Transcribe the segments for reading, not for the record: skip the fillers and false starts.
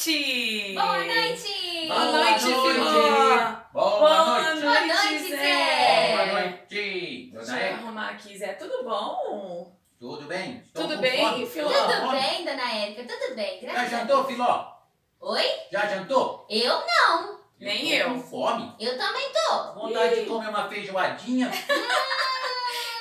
noite! Boa noite! Boa noite, Filó! Boa noite! Boa noite, Zé! Boa noite! Deixa eu arrumar aqui, Zé. Tudo bom? Tudo bem? Estou Tudo com bem, fome. Filó? Tudo bem, dona Érica? Tudo bem, Já graças a jantou, Deus. Filó? Oi? Já jantou? Eu não. Nem tô eu. com fome. Eu também tô. Vontade de comer uma feijoadinha.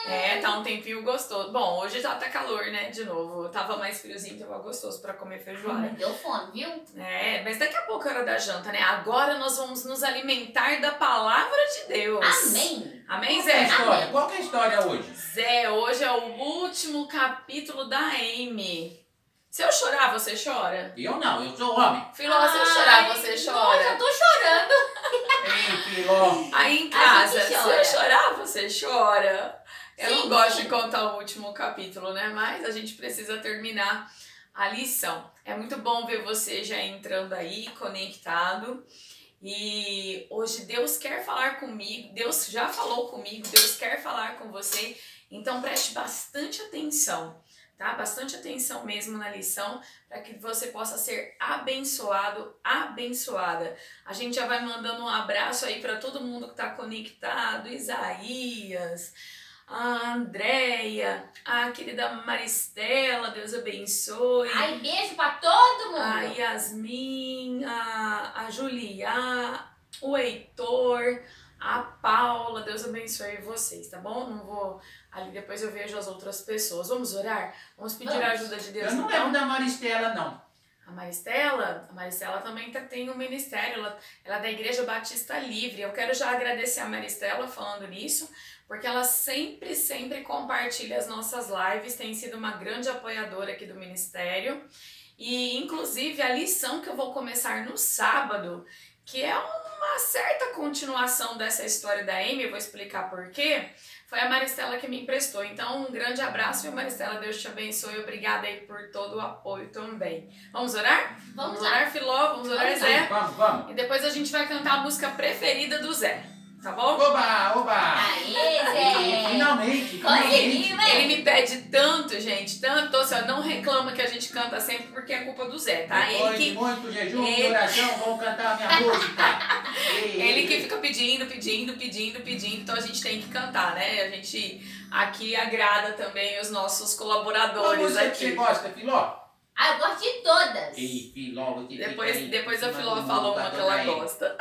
É, tá um tempinho gostoso. Bom, hoje já tá calor, né? De novo. Tava mais friozinho, tava gostoso pra comer feijoada. Me deu fome, viu? É, mas daqui a pouco é hora da janta, né? Agora nós vamos nos alimentar da palavra de Deus. Amém. Amém, Qual que é a Zé? história? Qual que é a história hoje? Zé, hoje é o último capítulo da Amy. Se eu chorar, você chora? Eu não, eu sou homem. Filó, se eu chorar, você Nossa, chora? eu tô chorando. Ei, Filó. Aí em A casa, gente se chora. eu chorar, você chora? Eu não Sim, gosto sim. de contar o último capítulo, né? Mas a gente precisa terminar a lição. É muito bom ver você já entrando aí, conectado. E hoje Deus quer falar comigo, Deus já falou comigo, Deus quer falar com você. Então preste bastante atenção, tá? Bastante atenção mesmo na lição, para que você possa ser abençoado, abençoada. A gente já vai mandando um abraço aí para todo mundo que está conectado, Isaías, a Andréia, a querida Maristela, Deus abençoe. Ai, beijo pra todo mundo. A Yasmin, a Julia, o Heitor, a Paula, Deus abençoe vocês, tá bom? Não vou. Ali depois eu vejo as outras pessoas. Vamos orar? Vamos pedir a Vamos. ajuda de Deus, Eu não então? lembro da Maristela, não. A Maristela também tem um ministério, ela é da Igreja Batista Livre. Eu quero já agradecer a Maristela falando nisso, porque ela sempre compartilha as nossas lives, tem sido uma grande apoiadora aqui do ministério. E inclusive a lição que eu vou começar no sábado, que é uma certa continuação dessa história da Amy, eu vou explicar por quê. Foi a Maristela que me emprestou. Então, um grande abraço, viu, Maristela? Deus te abençoe. Obrigada aí por todo o apoio também. Vamos orar? Vamos lá. orar, Filó? Vamos orar, Vamos Zé? Vamos. E depois a gente vai cantar a música preferida do Zé. Tá bom? Oba. Aê, Ei, Zé. finalmente. Conseguimos, hein? Ele me pede tanto, gente, tanto. Assim, ó, não reclama que a gente canta sempre porque é culpa do Zé, tá? Depois de muito jejum e oração, vamos cantar a minha música. Ele que fica pedindo. Então a gente tem que cantar, né? A gente aqui agrada também os nossos Qual colaboradores música que aqui. você gosta, Filó? Ah, eu gosto de todas. Ei, Filó, você fica aí Depois a em cima Filó do falou mundo uma que da ela dona Amy. gosta.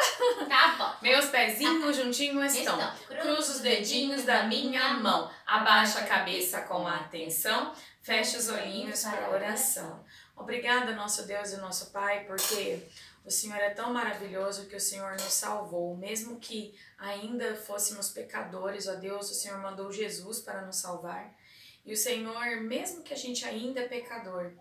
Tá bom. Meus pezinhos juntinhos estão. Cruza os dedinhos da minha mão. Abaixa a cabeça com atenção. Fecha os olhinhos para a oração. Obrigada, nosso Deus e nosso Pai, porque o Senhor é tão maravilhoso que o Senhor nos salvou. Mesmo que ainda fôssemos pecadores, ó Deus, o Senhor mandou Jesus para nos salvar. E o Senhor, mesmo que a gente ainda é pecador,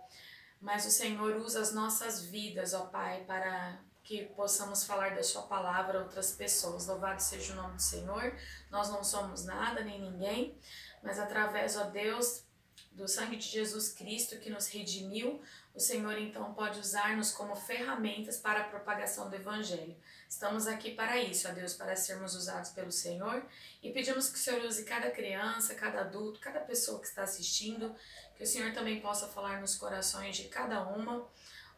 mas o Senhor usa as nossas vidas, ó Pai, para que possamos falar da sua palavra a outras pessoas. Louvado seja o nome do Senhor. Nós não somos nada, nem ninguém, mas através, ó Deus, do sangue de Jesus Cristo que nos redimiu, o Senhor então pode usar-nos como ferramentas para a propagação do Evangelho. Estamos aqui para isso, ó Deus, para sermos usados pelo Senhor, e pedimos que o Senhor use cada criança, cada adulto, cada pessoa que está assistindo, que o Senhor também possa falar nos corações de cada uma,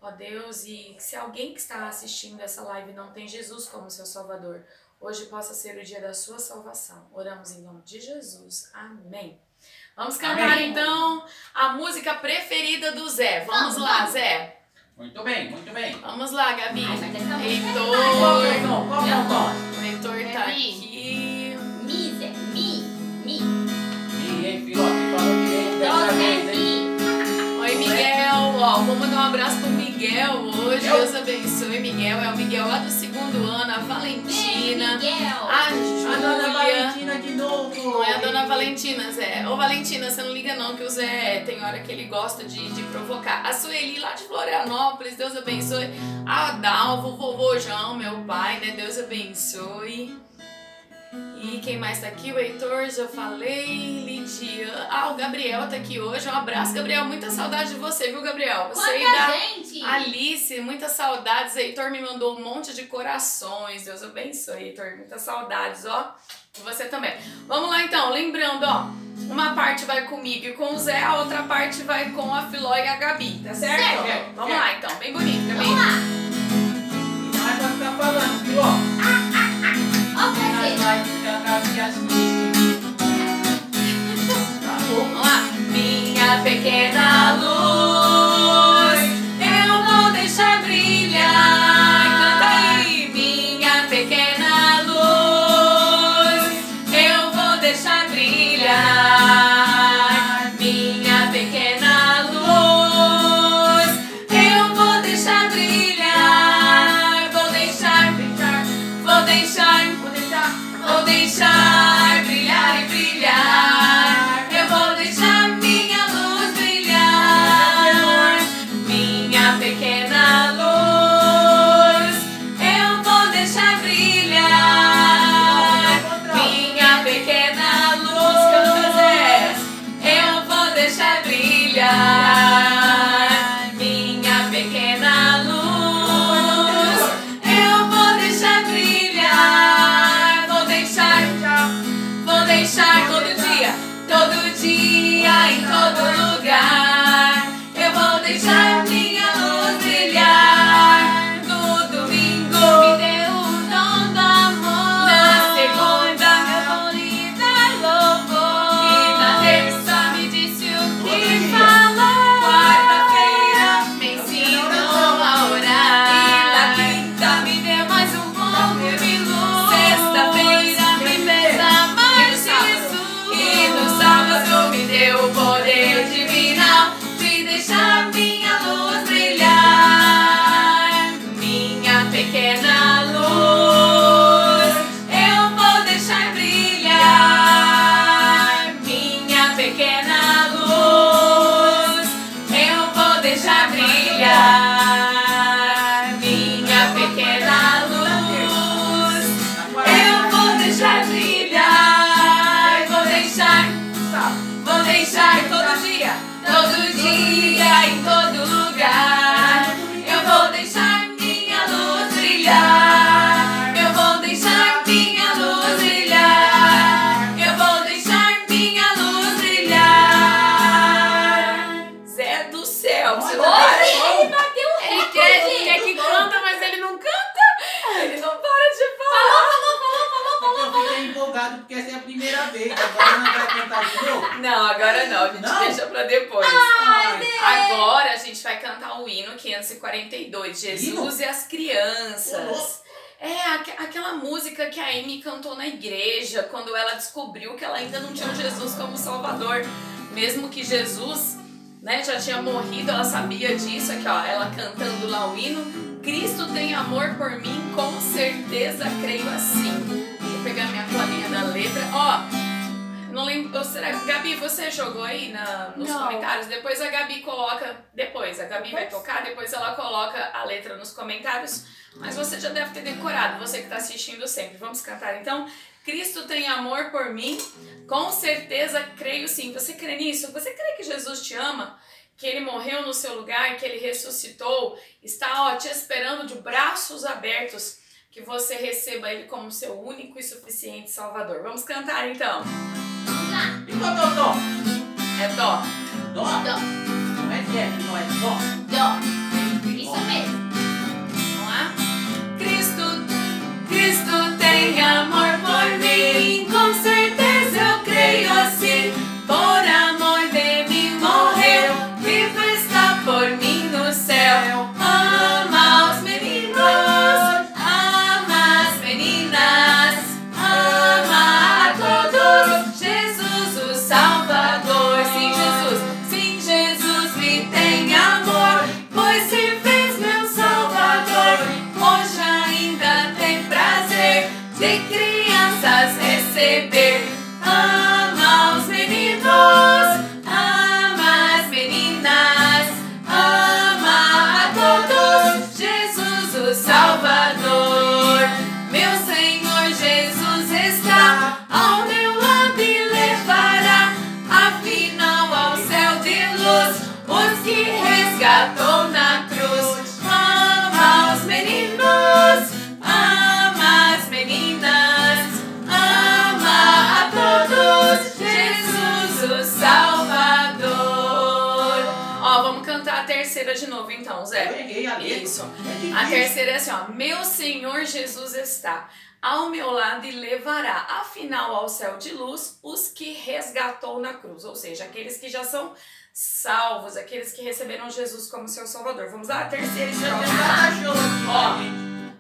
ó Deus, e se alguém que está assistindo essa live não tem Jesus como seu Salvador, hoje possa ser o dia da sua salvação. Oramos em nome de Jesus. Amém. Vamos cantar Amém. então a música preferida do Zé. Vamos lá, Zé. Muito bem. Vamos lá, Gabi. Ai, mas essa música é Heitor. Qual que é o tom? Qual que é o tom? O Heitor tá Gabi. aqui. Mi, Zé. Mi. Ih, hein, Filó, você falou direito dessa vez, hein? Mi. Oi, Miguel. Ó, vou mandar um abraço pro Miguel hoje. Miguel. Deus abençoe, Miguel. É o Miguel lá do 2º ano, a Valentina, Miguel. a A dona Júlia. Valentina de novo. Não é a dona Valentina, Zé. Ô, Valentina, você não liga não, que o Zé tem hora que ele gosta de provocar. A Sueli lá de Florianópolis, Deus abençoe. A Dalvo, o vovô João, meu pai, né? Deus abençoe. E quem mais tá aqui? O Heitor, já falei. Lidia. Ah, o Gabriel tá aqui hoje. Um abraço, Gabriel. Muita saudade de você, viu, Gabriel? Você Quanta e da gente! Alice, muitas saudades. Heitor me mandou um monte de corações. Deus abençoe, Heitor. Muitas saudades, ó. E você também. Vamos lá, então. Lembrando, ó. Uma parte vai comigo e com o Zé, a outra parte vai com a Filó e a Gabi, tá certo? Certo. Vamos lá, então. Bem bonito, Gabi. Vamos lá! E não é pra ficar falando, viu? Ó o Nós prazer! vai cantar as músicas. Tá bom? Vamos lá. Minha pequena luz, eu vou deixar brilhar. Canta aí. Minha pequena luz, eu vou deixar brilhar. Minha pequena luz, eu vou deixar brilhar. Vou deixar, vou deixar, vou deixar brilhar e brilhar. Eu vou deixar minha luz brilhar. Minha pequena luz, eu vou deixar brilhar. Minha pequena luz, canta Zé. Eu vou deixar brilhar. Minha pequena luz, eu vou deixar brilhar. Vou deixar todo dia, em todo lugar. Eu vou deixar minha luz brilhar. No domingo me deu o dom do amor. Na segunda eu vou lhe dar louvor. E na terça me disse o que falou. Quarta-feira me ensinou a orar. E na quinta me deu mais um pouco de luz. Sexta-feira me fez amar Jesus. E no sábado me deu o poder divinal de deixar minha luz brilhar. Minha pequena luz, eu vou deixar brilhar. Minha pequena luz, eu vou deixar brilhar. Minha pequena luz, eu vou deixar brilhar. Vou deixar todo dia, em todo lugar. Eu vou deixar minha luz brilhar. Eu vou deixar minha luz brilhar. Eu vou deixar minha luz brilhar. Zé do céu, você não para. Hoje ele bateu o Ele recorde! quer que canta, mas ele não canta. Ele não para de falar. Eu fiquei empolgado porque essa é a primeira vez. Agora não vai cantar de novo? Não, agora não, a gente Não? deixa pra depois. Ai, Agora a gente vai cantar o hino 542, Jesus e as Crianças. É aquela música que a Amy cantou na igreja quando ela descobriu que ela ainda não tinha Jesus como Salvador. Mesmo que Jesus, né, já tinha morrido, ela sabia disso. Aqui, ó, ela cantando lá o hino. Cristo tem amor por mim, com certeza creio assim. Deixa eu pegar minha colinha da letra. Ó, não lembro. Será, Gabi, você jogou aí nos comentários? Depois a Gabi coloca. Depois, a Gabi vai tocar, depois ela coloca a letra nos comentários. Mas você já deve ter decorado, você que está assistindo sempre. Vamos cantar então? Cristo tem amor por mim, com certeza creio sim. Você crê nisso? Você crê que Jesus te ama? Que Ele morreu no seu lugar, que Ele ressuscitou? Está, ó, te esperando de braços abertos, que você receba Ele como seu único e suficiente Salvador. Vamos cantar então. Vamos lá! E qual é o dó? É dó. Dó? Dó. Não é Zé, não é dó. Dó. Isso mesmo. Vamos lá? Cristo tem amor por mim, com certeza eu creio assim. Por amor de mim morreu, vivo está por mim no céu. Ama os meninos, ama as meninas, ama a todos. Jesus o Salvador, sim Jesus me tem amor. resgatou na cruz. Ama os meninos, ama as meninas, ama a todos, Jesus o Salvador. Ó, vamos cantar a terceira de novo então, Zé. Eu errei a letra. Isso. É difícil. A terceira é assim, ó. Meu Senhor Jesus está ao meu lado e levará, afinal, ao céu de luz os que resgatou na cruz. Ou seja, aqueles que já são salvos, aqueles que receberam Jesus como seu Salvador. Vamos lá, a terceira estrofe. Ó,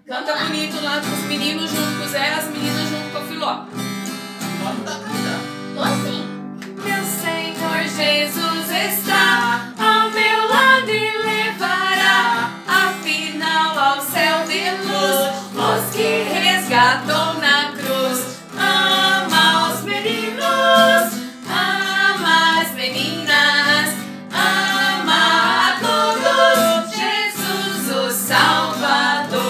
canta bonito lá com os meninos junto com o Zé, as meninas junto com o Filó. Não tá cantando. Tô sim. Meu Senhor Jesus está ao meu lado e levará, afinal, ao céu de luz os que resgatou na cruz. Ama os meninos, ama as meninas, ama a todos, Jesus o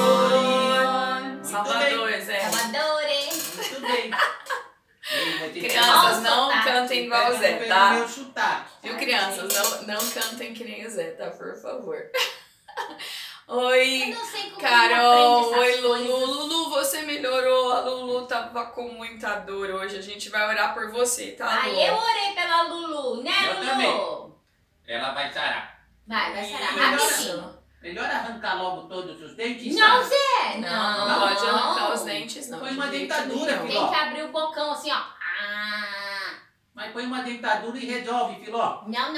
Salvador. Salvador, Zé. Salvadores. Muito bem. Crianças, não cantem igual o Zé, tá? Meu sotaque. Viu, crianças? Não cantem que nem o Zé, tá? Por favor. Oi, Eu não sei como Carol. aprende Oi, essas Lulu. coisas. Lulu, você melhorou. A Lulu tava com muita dor hoje. A gente vai orar por você, tá, Lulu? Aí eu orei pela Lulu, né, Eu Lulu? também. Ela vai sarar. Vai sarar Melhor- rapidinho. Melhor arrancar logo todos os dentes. Não, sabe? Zé, Não, não. pode arrancar os dentes, não. Foi uma de jeito dentadura, nenhum. filho. Tem que abrir o bocão assim, ó. Ah. Mas põe uma dentadura e resolve, Filó. Não.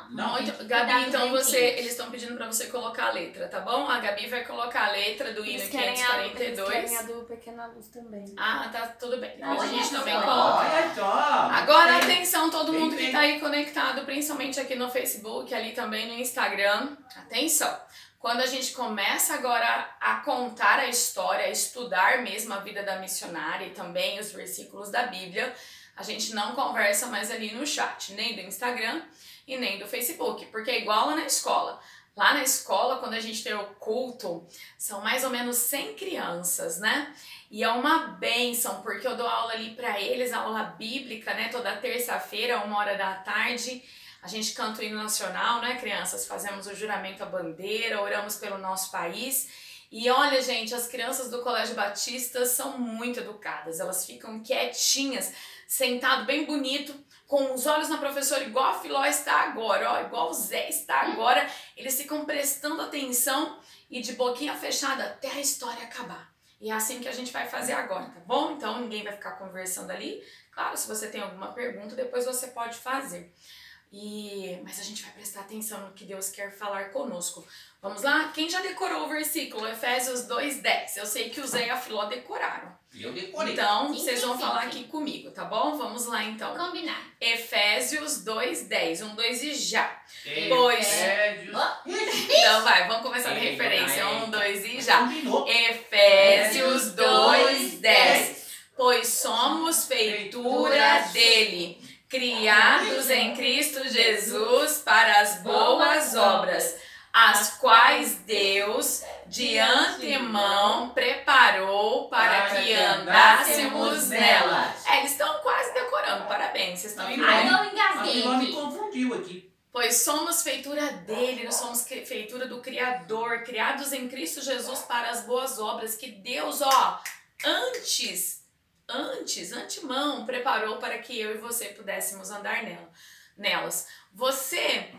Não, Muito, tem- Gabi, cuidar então dos você, dentinhos. eles estão pedindo pra você colocar a letra, tá bom? A Gabi vai colocar a letra do hino Eles querem a 542. do Pequena Luz também. Ah, tá, tudo bem. Depois a Olha gente também só. coloca. Olha só. Agora, Tem- atenção, todo Tem mundo que bem. tá aí conectado, principalmente aqui no Facebook, ali também no Instagram. Atenção! Quando a gente começa agora a contar a história, a estudar mesmo a vida da missionária e também os versículos da Bíblia, a gente não conversa mais ali no chat, nem do Instagram e nem do Facebook, porque é igual lá na escola. Lá na escola, quando a gente tem o culto, são mais ou menos 100 crianças, né? E é uma bênção, porque eu dou aula ali para eles, aula bíblica, né? Toda terça-feira, 13h. A gente canta o hino nacional, né, crianças? Fazemos o juramento à bandeira, oramos pelo nosso país. E olha, gente, as crianças do Colégio Batista são muito educadas. Elas ficam quietinhas, sentado bem bonito, com os olhos na professora, igual a Filó está agora, ó, igual o Zé está agora. Eles ficam prestando atenção e de boquinha fechada até a história acabar. E é assim que a gente vai fazer agora, tá bom? Então ninguém vai ficar conversando ali. Claro, se você tem alguma pergunta, depois você pode fazer. Mas a gente vai prestar atenção no que Deus quer falar conosco. Vamos lá? Quem já decorou o versículo? Efésios 2:10. Eu sei que o Zé e a Filó decoraram. Eu decorei. Então, Sim, vocês sim, vão sim, falar sim. aqui comigo, tá bom? Vamos lá, então. Combinar. Efésios 2:10. 1, 2 e já. Efésios. Então vai, vamos começar de referência. 1, 2 e já. Combinou. Efésios 2:10. Pois somos feitura dele, criados em Cristo Jesus para as boas obras, as quais Deus de antemão preparou para que andássemos nelas. Eles estão quase decorando, parabéns, vocês estão indo Aí bem. eu A engasguei Filó me aqui. confundiu aqui. Pois somos feitura dele, nós somos feitura do Criador, criados em Cristo Jesus para as boas obras que Deus, ó, antemão, preparou para que eu e você pudéssemos andar nelas. Você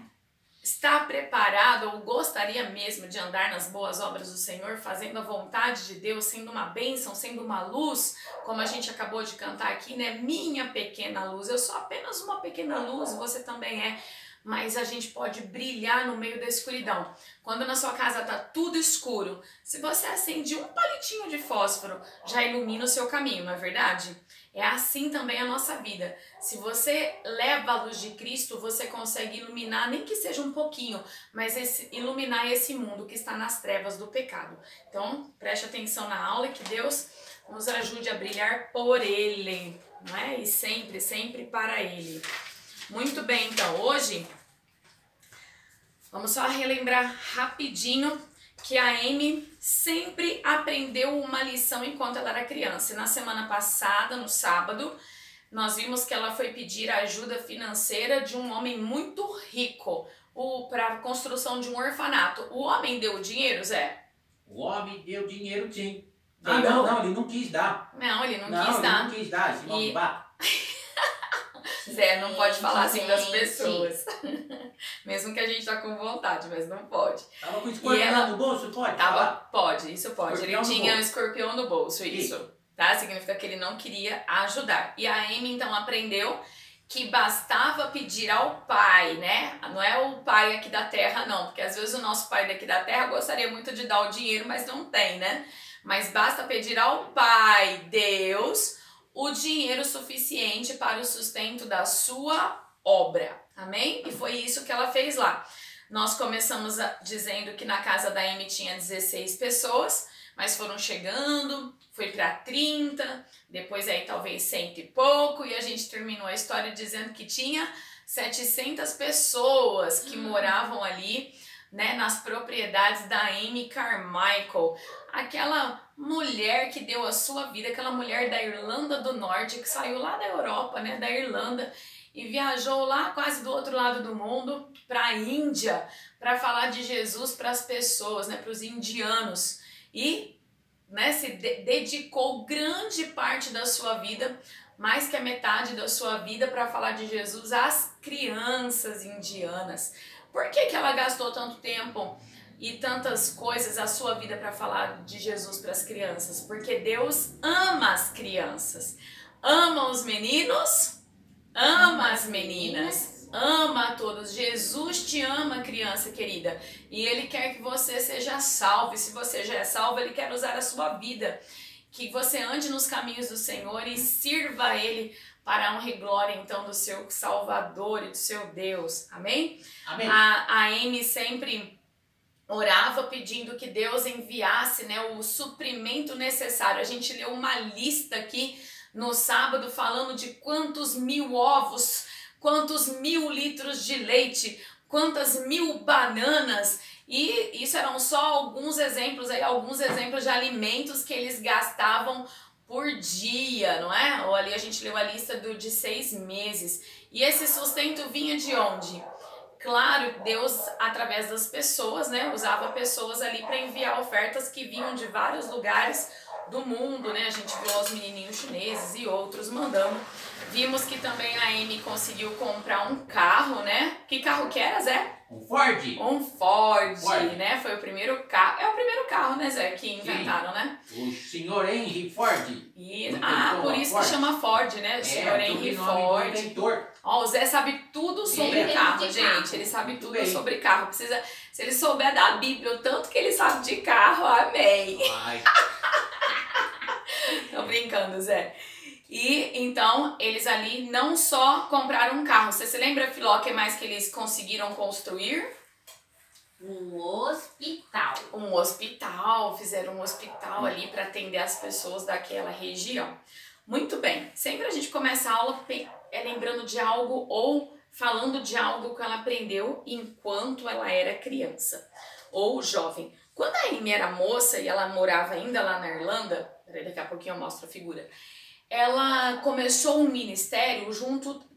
está preparado ou gostaria mesmo de andar nas boas obras do Senhor, fazendo a vontade de Deus, sendo uma bênção, sendo uma luz, como a gente acabou de cantar aqui, né? Minha pequena luz. Eu sou apenas uma pequena luz, você também é. Mas a gente pode brilhar no meio da escuridão. Quando na sua casa tá tudo escuro, se você acende um palitinho de fósforo, já ilumina o seu caminho, não é verdade? É assim também a nossa vida. Se você leva a luz de Cristo, você consegue iluminar, nem que seja um pouquinho, mas iluminar esse mundo que está nas trevas do pecado. Então, preste atenção na aula e que Deus nos ajude a brilhar por Ele, não é? E sempre, sempre para Ele. Muito bem, então, hoje vamos só relembrar rapidinho que a Amy sempre aprendeu uma lição enquanto ela era criança. E na semana passada, no sábado, nós vimos que ela foi pedir a ajuda financeira de um homem muito rico, para a construção de um orfanato. O homem deu o dinheiro, Zé? O homem deu dinheiro, sim. Deu. Ah, não, ele não quis dar. Não, ele não quis dar. Não quis dar, esse nome Zé, não pode falar assim das pessoas. Mesmo que a gente tá com vontade, mas não pode. Tava com escorpião no bolso, pode? Pode, isso pode. Escorpião ele tinha um escorpião no bolso, isso. Tá? Significa que ele não queria ajudar. E a Amy, então, aprendeu que bastava pedir ao pai, né? Não é o pai aqui da terra, não. Porque às vezes o nosso pai daqui da terra gostaria muito de dar o dinheiro, mas não tem, né? Mas basta pedir ao pai, Deus, o dinheiro suficiente para o sustento da sua obra. Amém? E foi isso que ela fez lá. Nós começamos dizendo que na casa da Amy tinha 16 pessoas, mas foram chegando, foi para 30, depois aí talvez 100 e pouco, e a gente terminou a história dizendo que tinha 700 pessoas que moravam ali, né, nas propriedades da Amy Carmichael, aquela mulher que deu a sua vida, aquela mulher da Irlanda do Norte, que saiu lá da Europa, né, da Irlanda, e viajou lá quase do outro lado do mundo, para a Índia, para falar de Jesus para as pessoas, né, para os indianos, e, né, se dedicou grande parte da sua vida, mais que a metade da sua vida, para falar de Jesus às crianças indianas. Por que ela gastou tanto tempo e tantas coisas a sua vida para falar de Jesus para as crianças? Porque Deus ama as crianças, ama os meninos, ama as meninas, ama a todos. Jesus te ama, criança querida, e Ele quer que você seja salvo. E se você já é salvo, Ele quer usar a sua vida, que você ande nos caminhos do Senhor e sirva a Ele para a honra e glória, então, do seu Salvador e do seu Deus. Amém? Amém. A Amy sempre orava pedindo que Deus enviasse, né, o suprimento necessário. A gente leu uma lista aqui no sábado falando de quantos 1000 ovos, quantos 1000 litros de leite, quantas 1000 bananas. E isso eram só alguns exemplos aí, alguns exemplos de alimentos que eles gastavam por dia, não é? Ou ali a gente leu a lista de 6 meses. E esse sustento vinha de onde? Claro, Deus, através das pessoas, né, usava pessoas ali para enviar ofertas que vinham de vários lugares do mundo, né? A gente viu os menininhos chineses e outros mandando. Vimos que também a Amy conseguiu comprar um carro, né? Que carro que era, Zé? Um Ford. Um Ford, né? Foi o primeiro carro. É o primeiro carro, né, Zé? Que inventaram, Sim. né? O senhor Henry Ford. E, por isso que chama Ford, né? O senhor Henry Ford. Ó, o Zé sabe tudo sobre carro, gente. Ele sabe tudo sobre carro. Se ele souber da Bíblia o tanto que ele sabe de carro, amém. Tô brincando, Zé. E então eles ali não só compraram um carro. Você se lembra, Filó, o que mais que eles conseguiram construir? Um hospital. Um hospital, fizeram um hospital ali para atender as pessoas daquela região. Muito bem, sempre a gente começa a aula lembrando de algo ou falando de algo que ela aprendeu enquanto ela era criança ou jovem. Quando a Amy era moça e ela morava ainda lá na Irlanda, daqui a pouquinho eu mostro a figura, ela começou um ministério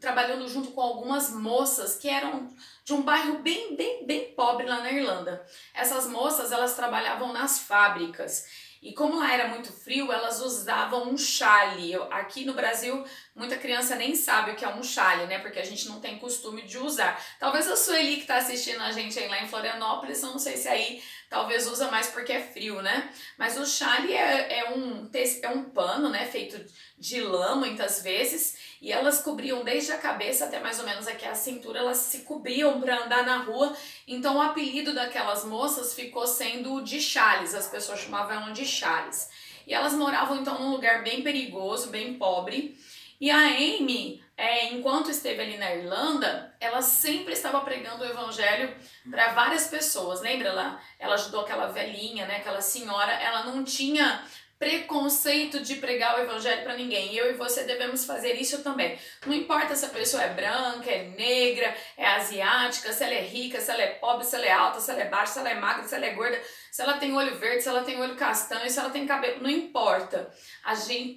trabalhando junto com algumas moças que eram de um bairro bem pobre lá na Irlanda. Essas moças, elas trabalhavam nas fábricas. E como lá era muito frio, elas usavam um chale. Aqui no Brasil, muita criança nem sabe o que é um chale, né? Porque a gente não tem costume de usar. Talvez a Sueli que tá assistindo a gente aí lá em Florianópolis, eu não sei se aí talvez usa mais porque é frio, né? Mas o chale é um pano, né? Feito de lã, muitas vezes. E elas cobriam desde a cabeça até mais ou menos aqui a cintura. Elas se cobriam para andar na rua. Então o apelido daquelas moças ficou sendo de chales. As pessoas chamavam ela de chales. E elas moravam então num lugar bem perigoso, bem pobre. E a Amy, enquanto esteve ali na Irlanda, ela sempre estava pregando o evangelho para várias pessoas. Lembra? Ela ajudou aquela velhinha, né? Aquela senhora. Ela não tinha preconceito de pregar o evangelho para ninguém. Eu e você devemos fazer isso também. Não importa se a pessoa é branca, é negra, é asiática, se ela é rica, se ela é pobre, se ela é alta, se ela é baixa, se ela é magra, se ela é gorda, se ela tem olho verde, se ela tem olho castanho, se ela tem cabelo, não importa.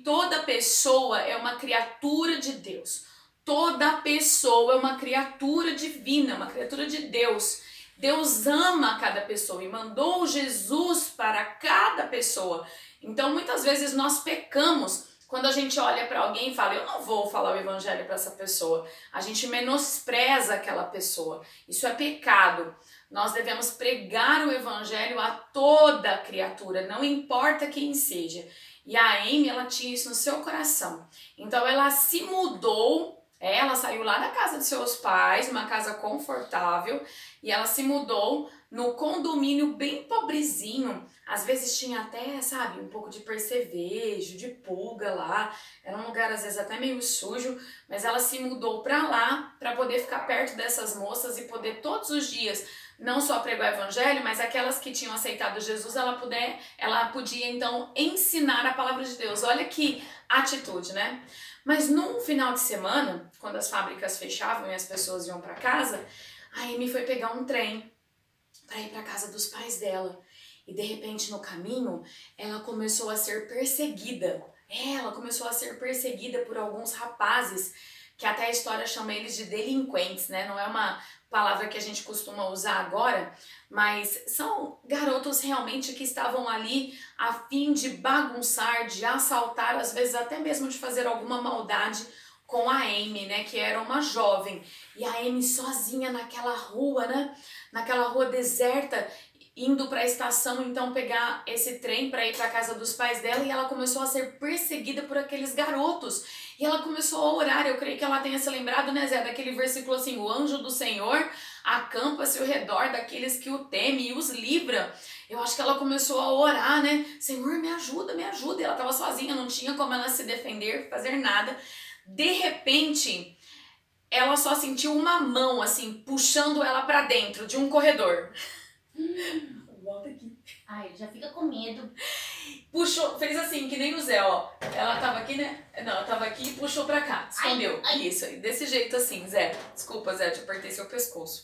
Toda pessoa é uma criatura de Deus. Toda pessoa é uma criatura divina, uma criatura de Deus. Deus ama cada pessoa e mandou Jesus para cada pessoa. Então, muitas vezes nós pecamos quando a gente olha para alguém e fala, eu não vou falar o evangelho para essa pessoa. A gente menospreza aquela pessoa. Isso é pecado. Nós devemos pregar o evangelho a toda criatura, não importa quem seja. E a Amy, ela tinha isso no seu coração. Então, ela se mudou. Ela saiu lá da casa dos seus pais, uma casa confortável, e ela se mudou no condomínio bem pobrezinho. Às vezes tinha até, sabe, um pouco de percevejo, de pulga lá. Era um lugar, às vezes, até meio sujo, mas ela se mudou pra lá para poder ficar perto dessas moças e poder todos os dias não só pregar o evangelho, mas aquelas que tinham aceitado Jesus, ela podia então ensinar a palavra de Deus. Olha que atitude, né? Mas num final de semana, quando as fábricas fechavam e as pessoas iam para casa, a Amy foi pegar um trem para ir para casa dos pais dela. E de repente no caminho, ela começou a ser perseguida. Ela começou a ser perseguida por alguns rapazes, que até a história chama eles de delinquentes, né? Não é uma palavra que a gente costuma usar agora, mas são garotos realmente que estavam ali a fim de bagunçar, de assaltar, às vezes até mesmo de fazer alguma maldade com a Amy, né, que era uma jovem. E a Amy sozinha naquela rua, né, naquela rua deserta, indo para a estação, então pegar esse trem para ir para casa dos pais dela, e ela começou a ser perseguida por aqueles garotos. E ela começou a orar. Eu creio que ela tenha se lembrado, né, Zé, daquele versículo assim, o anjo do Senhor acampa-se ao redor daqueles que o temem e os livra. Eu acho que ela começou a orar, né, Senhor, me ajuda, me ajuda. E ela estava sozinha, não tinha como ela se defender, fazer nada. De repente, ela só sentiu uma mão, assim, puxando ela para dentro de um corredor. Volta aqui. Ai, já fica com medo. Puxou, fez assim, que nem o Zé, ó. Ela tava aqui, né? Não, ela tava aqui e puxou pra cá. Escondeu. Ai. Isso, desse jeito assim, Zé. Desculpa, Zé, eu te apertei seu pescoço.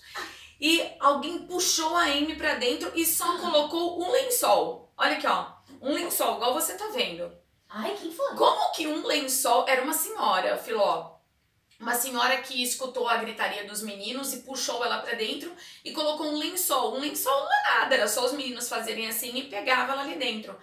E alguém puxou a Amy pra dentro e só colocou um lençol. Olha aqui, ó. Um lençol, igual você tá vendo. Ai, quem foi? Como que um lençol... Era uma senhora, Filó. Uma senhora que escutou a gritaria dos meninos e puxou ela pra dentro e colocou um lençol. Um lençol não é nada, era só os meninos fazerem assim e pegava ela ali dentro.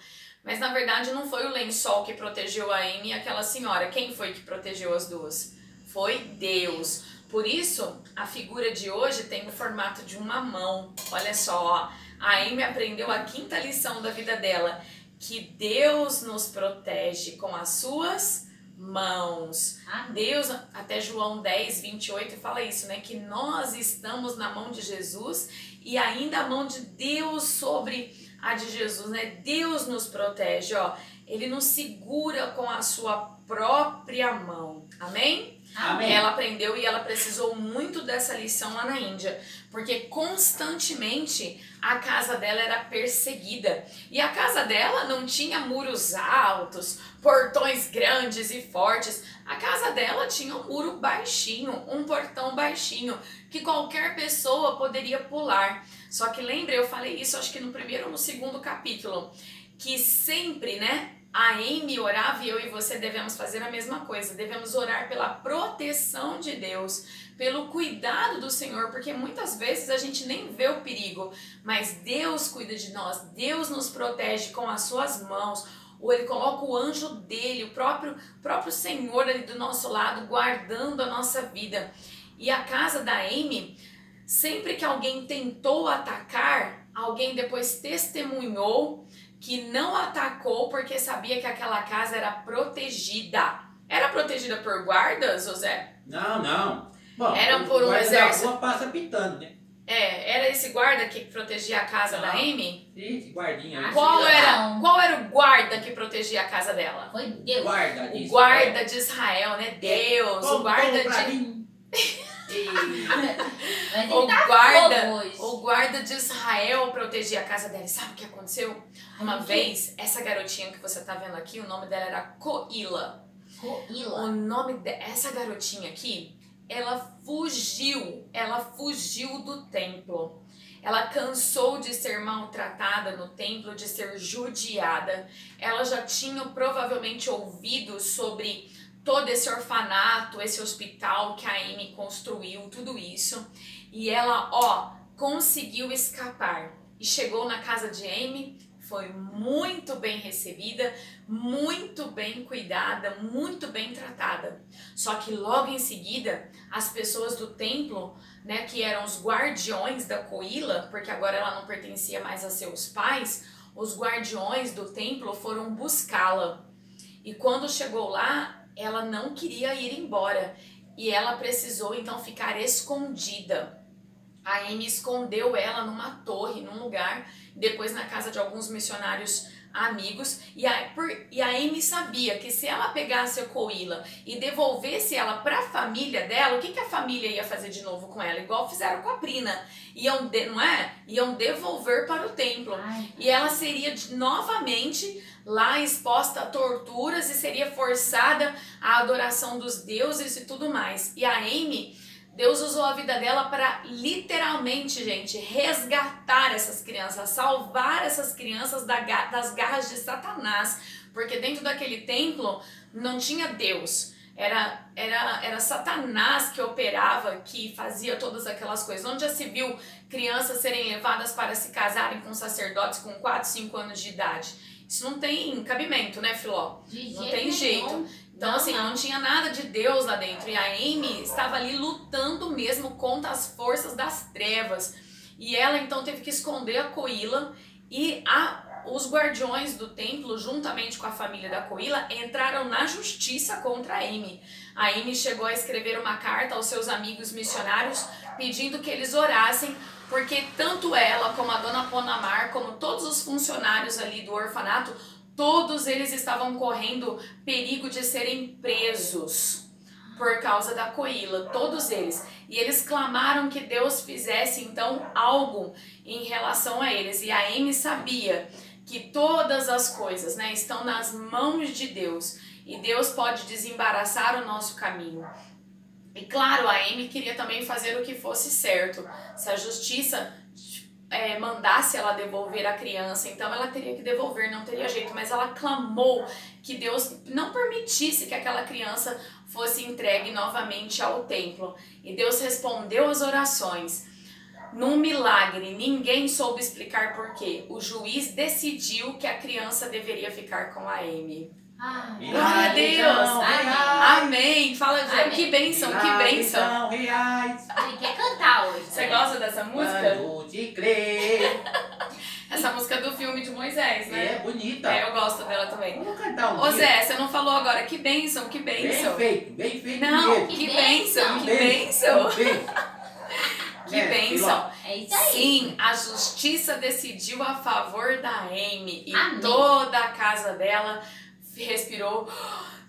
Mas na verdade não foi o lençol que protegeu a Amy e aquela senhora. Quem foi que protegeu as duas? Foi Deus. Por isso, a figura de hoje tem o formato de uma mão. Olha só, ó. A Amy aprendeu a 5ª lição da vida dela, que Deus nos protege com as suas mãos. Deus, até João 10, 28 fala isso, né? Que nós estamos na mão de Jesus e ainda a mão de Deus sobre a de Jesus, né? Deus nos protege, ó. Ele nos segura com a sua própria mão. Amém? Amém. Ela aprendeu e ela precisou muito dessa lição lá na Índia, porque constantemente a casa dela era perseguida. E a casa dela não tinha muros altos, portões grandes e fortes. A casa dela tinha um muro baixinho, um portão baixinho, que qualquer pessoa poderia pular. Só que lembra, eu falei isso acho que no primeiro ou no segundo capítulo, que sempre, né, a Amy orava e eu e você devemos fazer a mesma coisa. Devemos orar pela proteção de Deus, pelo cuidado do Senhor, porque muitas vezes a gente nem vê o perigo, mas Deus cuida de nós, Deus nos protege com as suas mãos, ou Ele coloca o anjo dele, o próprio Senhor ali do nosso lado, guardando a nossa vida. E a casa da Amy, sempre que alguém tentou atacar, alguém depois testemunhou que não atacou porque sabia que aquela casa era protegida. Era protegida por guardas, José? Não. Bom, era por um exército. A rua passa pitando, né? Era esse guarda que protegia a casa da Amy? Esse guardinha aí. Qual era o guarda que protegia a casa dela? Foi Deus. O guarda de Israel, né? Deus, o guarda de... O guarda de Israel protegia a casa dela. E sabe o que aconteceu? Uma vez, essa garotinha que você tá vendo aqui, o nome dela era Coila. O nome dessa garotinha aqui, ela fugiu do templo. Ela cansou de ser maltratada no templo, de ser judiada. Ela já tinha provavelmente ouvido sobre todo esse orfanato, esse hospital que a Amy construiu, tudo isso. E ela, conseguiu escapar. E chegou na casa de Amy, foi muito bem recebida, muito bem cuidada, muito bem tratada. Só que logo em seguida, as pessoas do templo, né, que eram os guardiões da Coila, porque agora ela não pertencia mais a seus pais, os guardiões do templo foram buscá-la. E quando chegou lá, ela não queria ir embora e ela precisou então ficar escondida. A Amy escondeu ela numa torre, num lugar, depois na casa de alguns missionários amigos. E a Amy sabia que se ela pegasse a Coila e devolvesse ela para a família dela, o que a família ia fazer de novo com ela? Igual fizeram com a Prina. Iam devolver para o templo. E ela seria novamente lá exposta a torturas e seria forçada à adoração dos deuses e tudo mais. E a Amy, Deus usou a vida dela para literalmente, gente, resgatar essas crianças, salvar essas crianças das garras de Satanás. Porque dentro daquele templo não tinha Deus. Era Satanás que operava, que fazia todas aquelas coisas. Onde já se viu crianças serem levadas para se casarem com sacerdotes com 4, 5 anos de idade? Isso não tem cabimento, né, Filó? Não tem jeito. Então, assim, não tinha nada de Deus lá dentro. E a Amy estava ali lutando mesmo contra as forças das trevas. E ela, então, teve que esconder a Coila. E os guardiões do templo, juntamente com a família da Coila, entraram na justiça contra a Amy. A Amy chegou a escrever uma carta aos seus amigos missionários, pedindo que eles orassem, porque tanto ela, como a dona Ponamar, como todos os funcionários ali do orfanato, todos eles estavam correndo perigo de serem presos por causa da Coila, todos eles. E eles clamaram que Deus fizesse então algo em relação a eles. E a Amy sabia que todas as coisas, né, estão nas mãos de Deus. E Deus pode desembaraçar o nosso caminho. E claro, a Amy queria também fazer o que fosse certo. Se a justiça mandasse ela devolver a criança, então ela teria que devolver, não teria jeito. Mas ela clamou que Deus não permitisse que aquela criança fosse entregue novamente ao templo. E Deus respondeu às orações. Num milagre, ninguém soube explicar por quê. O juiz decidiu que a criança deveria ficar com a Amy. Glória a Deus! Amém! Fala, Jé, que bênção, que bênção! Ele quer cantar hoje. Você gosta dessa música? Quando te crer. Essa música é do filme de Moisés, né? É bonita. Eu gosto dela também. Vamos cantar um Ô dia. Zé, você não falou agora, que bênção, que bênção. Bem feito Não, mesmo. que bênção, que bênção. Que bênção. É isso aí. Sim, a justiça decidiu a favor da Amy e Amém. toda a casa dela respirou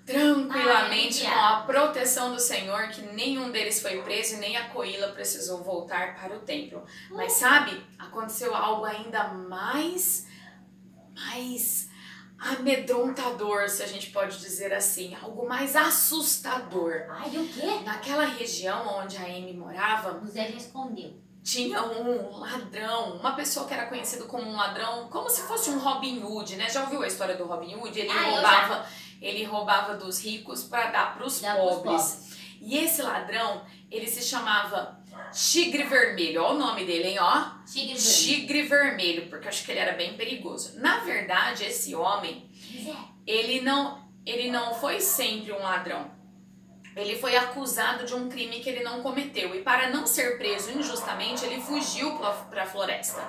tranquilamente com a proteção do Senhor, que nenhum deles foi preso e nem a Coila precisou voltar para o templo. Mas sabe, aconteceu algo ainda mais amedrontador, se a gente pode dizer assim, algo mais assustador. Ai, o quê? Naquela região onde a Amy morava, O Zé já escondeu. tinha um ladrão, uma pessoa que era conhecido como um ladrão, como se fosse um Robin Hood, né? Já ouviu a história do Robin Hood? Ele roubava dos ricos para dar para os pobres. E esse ladrão, ele se chamava Tigre Vermelho. Olha o nome dele, hein? Ó. Tigre Vermelho, porque eu acho que ele era bem perigoso. Na verdade, esse homem, ele não foi sempre um ladrão. Ele foi acusado de um crime que ele não cometeu. E para não ser preso injustamente, ele fugiu para a floresta.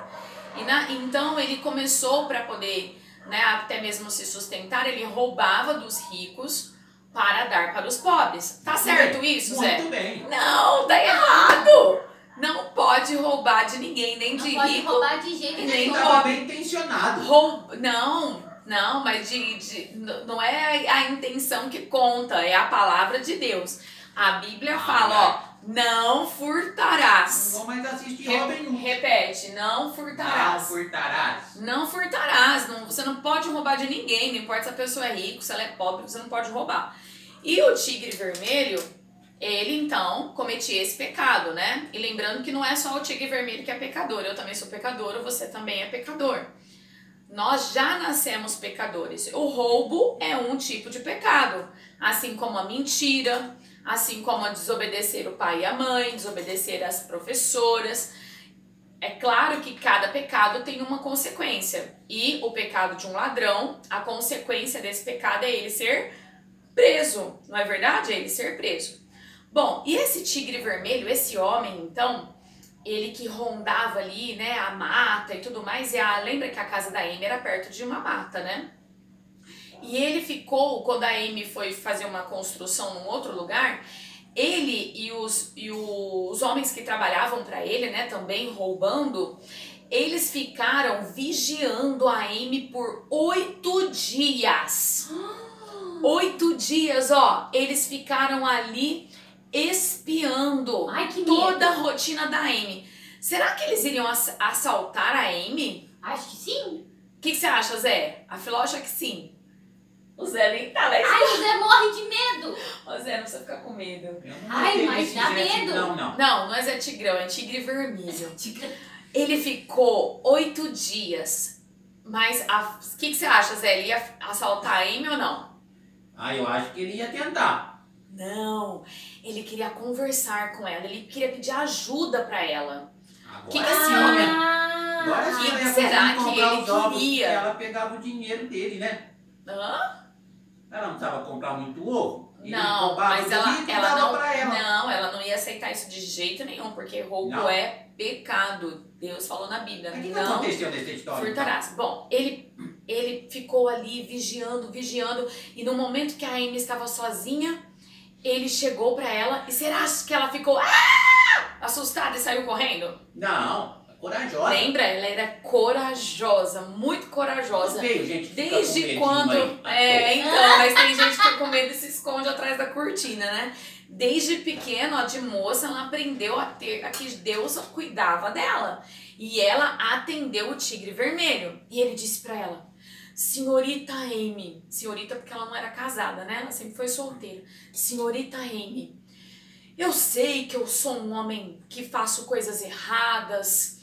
Então ele começou, para poder, né, até mesmo se sustentar, ele roubava dos ricos para dar para os pobres. Tá certo isso, Zé? Muito bem. Não, tá errado! Não pode roubar de ninguém, nem de Não pode rico. roubar de jeito e nem nenhum. Estava bem intencionado. Não, mas não é a intenção que conta, é a palavra de Deus. A Bíblia fala, ó, não furtarás. Não vou mais assistir Robin Hood. Repete, não furtarás. Não furtarás. Não furtarás. Você não pode roubar de ninguém, não importa se a pessoa é rica, se ela é pobre, você não pode roubar. E o Tigre Vermelho, ele então cometia esse pecado, né? E lembrando que não é só o Tigre Vermelho que é pecador, eu também sou pecadora, você também é pecador. Nós já nascemos pecadores. O roubo é um tipo de pecado, assim como a mentira, assim como a desobedecer o pai e a mãe, desobedecer as professoras. É claro que cada pecado tem uma consequência. E o pecado de um ladrão, a consequência desse pecado é ele ser preso. Não é verdade? É ele ser preso. Bom, e esse tigre vermelho, esse homem, então, ele que rondava ali, né, a mata e tudo mais, lembra que a casa da Amy era perto de uma mata, né? E ele ficou, quando a Amy foi fazer uma construção num outro lugar, ele e os homens que trabalhavam para ele, né, também roubando, eles ficaram vigiando a Amy por 8 dias. 8 dias, ó, eles ficaram ali espiando toda a rotina da Amy. Será que eles iriam assaltar a Amy? Acho que sim. O que você acha, Zé? A Filó acha que sim. O Zé nem tá lá. Ai, o Zé morre de medo. O Zé não precisa ficar com medo. Ai, mas dá medo. Não é Zé Tigrão, é tigre vermelho. Ele ficou 8 dias. Mas o que você acha, Zé? Ele ia assaltar a Amy ou não? Eu acho que ele ia tentar. Não, ele queria conversar com ela, ele queria pedir ajuda pra ela. Agora Que esse homem... Agora sim, que será que ele queria? Ela pegava o dinheiro dele, né? Hã? Ela não precisava comprar muito ovo? Não, mas ela não ia aceitar isso de jeito nenhum, porque roubo é pecado. Deus falou na Bíblia. O que aconteceu nessa história? Furtarás. Bom, ele ficou ali vigiando, e no momento que a Amy estava sozinha, ele chegou pra ela, e será que ela ficou assustada e saiu correndo? Não, corajosa. Lembra? Ela era corajosa, muito corajosa. Veio, gente, desde quando... então, mas tem gente que fica com medo e se esconde atrás da cortina, né? Desde pequena, de moça, ela aprendeu a que Deus cuidava dela. E ela atendeu o tigre vermelho. E ele disse pra ela: senhorita Amy, senhorita porque ela não era casada, né? Ela sempre foi solteira. Senhorita Amy, eu sei que eu sou um homem que faço coisas erradas,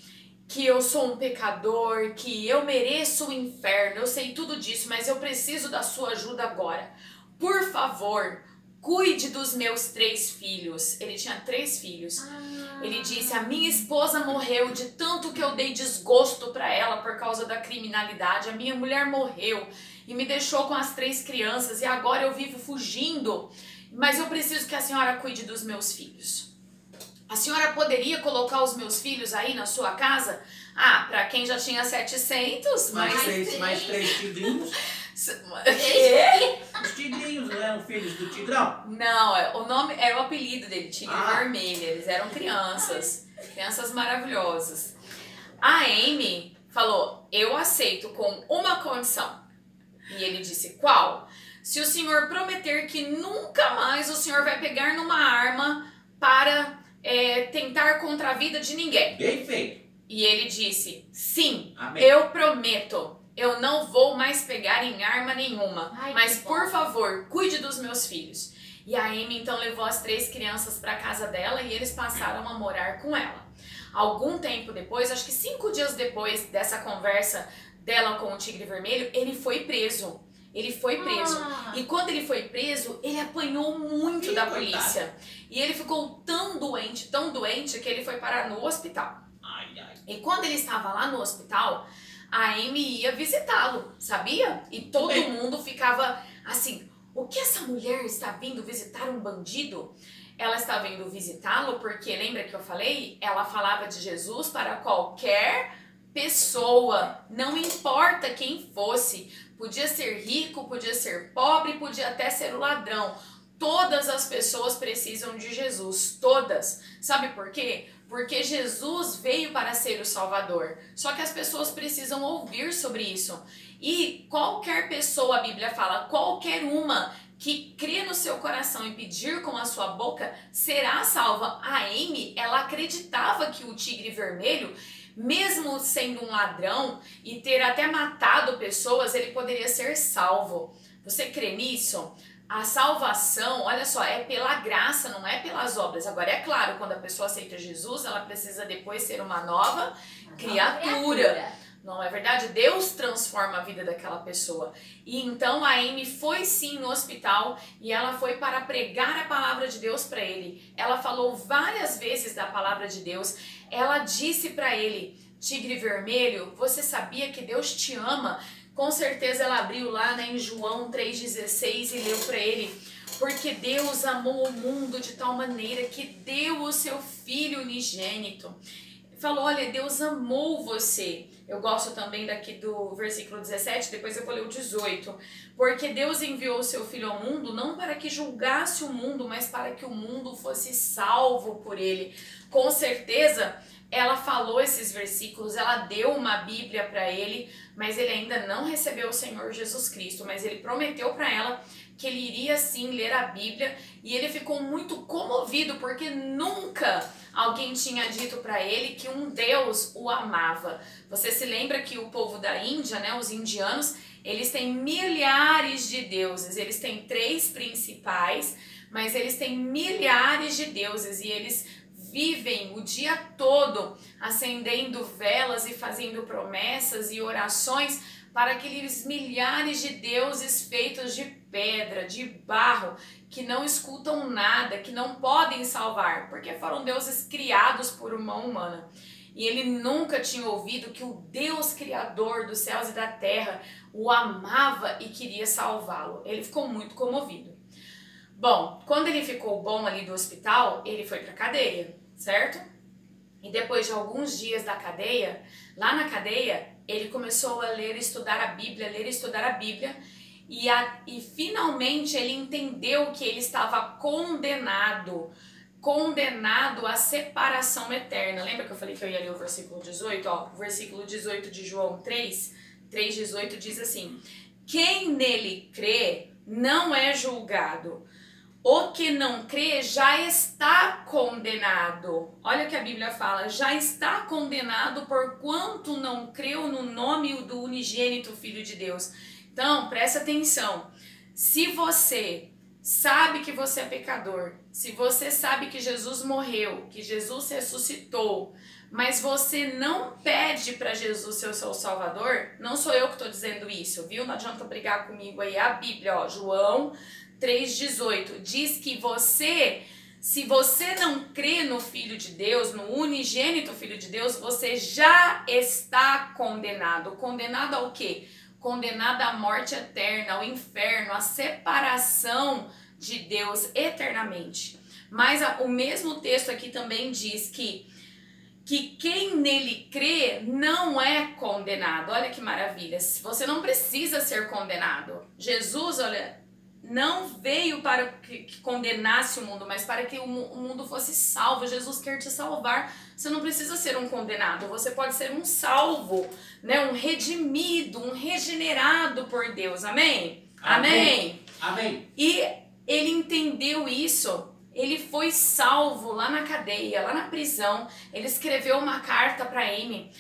que eu sou um pecador, que eu mereço o inferno, eu sei tudo disso, mas eu preciso da sua ajuda agora. Por favor, cuide dos meus 3 filhos. Ele tinha 3 filhos. Ele disse: a minha esposa morreu de tanto que eu dei desgosto pra ela por causa da criminalidade. A minha mulher morreu e me deixou com as 3 crianças e agora eu vivo fugindo. Mas eu preciso que a senhora cuide dos meus filhos. A senhora poderia colocar os meus filhos aí na sua casa? Pra quem já tinha 700, mais 3 tigrinhos. Os tigrinhos não eram filhos do Tigrão? Não, o nome era o apelido dele, Tigre Vermelho. Eles eram crianças maravilhosas. A Amy falou: eu aceito com uma condição. E ele disse: qual? Se o senhor prometer que nunca mais o senhor vai pegar numa arma para tentar contra a vida de ninguém. Bem feito. E ele disse: sim, amém. Eu prometo. Eu não vou mais pegar em arma nenhuma. Mas, por favor, cuide dos meus filhos. E a Amy, então, levou as 3 crianças para casa dela e eles passaram a morar com ela. Algum tempo depois, acho que 5 dias depois dessa conversa dela com o Tigre Vermelho, ele foi preso. Ele foi preso. E quando ele foi preso, ele apanhou muito da polícia. E ele ficou tão doente, que ele foi parar no hospital. E quando ele estava lá no hospital, a Amy ia visitá-lo, sabia? E todo mundo ficava assim: o que essa mulher está vindo visitar um bandido? Ela está vindo visitá-lo porque, lembra que eu falei? Ela falava de Jesus para qualquer pessoa, não importa quem fosse. Podia ser rico, podia ser pobre, podia até ser o ladrão. Todas as pessoas precisam de Jesus, todas. Sabe por quê? Porque Jesus veio para ser o Salvador. Só que as pessoas precisam ouvir sobre isso. E qualquer pessoa, a Bíblia fala, qualquer uma que crê no seu coração e pedir com a sua boca, será salva. A Amy, ela acreditava que o Tigre Vermelho, mesmo sendo um ladrão e ter até matado pessoas, ele poderia ser salvo. Você crê nisso? A salvação, olha só, é pela graça, não é pelas obras. Agora, é claro, quando a pessoa aceita Jesus, ela precisa depois ser uma nova criatura. Não é verdade? Deus transforma a vida daquela pessoa. E então a Amy foi sim no hospital e ela foi para pregar a palavra de Deus para ele. Ela falou várias vezes da palavra de Deus. Ela disse para ele: tigre vermelho, você sabia que Deus te ama? Com certeza ela abriu lá, né, em João 3,16 e leu para ele: porque Deus amou o mundo de tal maneira que deu o seu Filho unigênito. Falou: olha, Deus amou você. Eu gosto também daqui do versículo 17, depois eu vou ler o 18. Porque Deus enviou o seu Filho ao mundo não para que julgasse o mundo, mas para que o mundo fosse salvo por ele. Com certeza ela falou esses versículos, ela deu uma Bíblia para ele, mas ele ainda não recebeu o Senhor Jesus Cristo. Mas ele prometeu para ela que ele iria sim ler a Bíblia, e ele ficou muito comovido porque nunca alguém tinha dito para ele que um Deus o amava. Você se lembra que o povo da Índia, né, os indianos, eles têm milhares de deuses, eles têm 3 principais, mas eles têm milhares de deuses e eles vivem o dia todo acendendo velas e fazendo promessas e orações para aqueles milhares de deuses feitos de pedra, de barro, que não escutam nada, que não podem salvar, porque foram deuses criados por uma humana. E ele nunca tinha ouvido que o Deus criador dos céus e da terra o amava e queria salvá-lo. Ele ficou muito comovido. Bom, quando ele ficou bom ali do hospital, ele foi para a cadeia, certo? E depois de alguns dias da cadeia, lá na cadeia, ele começou a ler e estudar a Bíblia, e finalmente ele entendeu que ele estava condenado à separação eterna. Lembra que eu falei que eu ia ler o versículo 18? Ó, o versículo 18 de João 3:18 diz assim: quem nele crê não é julgado. O que não crê já está condenado. Olha o que a Bíblia fala: já está condenado porquanto não creu no nome do unigênito Filho de Deus. Então, presta atenção. Se você sabe que você é pecador, se você sabe que Jesus morreu, que Jesus ressuscitou, mas você não pede para Jesus ser o seu Salvador, não sou eu que estou dizendo isso, viu? Não adianta brigar comigo aí. A Bíblia, ó, João 3,18 diz que se você não crê no Filho de Deus, no unigênito Filho de Deus, você já está condenado. Condenado ao quê? Condenado à morte eterna, ao inferno, à separação de Deus eternamente. Mas o mesmo texto aqui também diz que quem nele crê não é condenado. Olha que maravilha. Você não precisa ser condenado. Jesus, olha, não veio para que condenasse o mundo, mas para que o mundo fosse salvo. Jesus quer te salvar. Você não precisa ser um condenado, você pode ser um salvo, né? Um redimido, um regenerado por Deus. Amém? Amém? Amém. E ele entendeu isso. Ele foi salvo lá na cadeia, lá na prisão. Ele escreveu uma carta para Amy,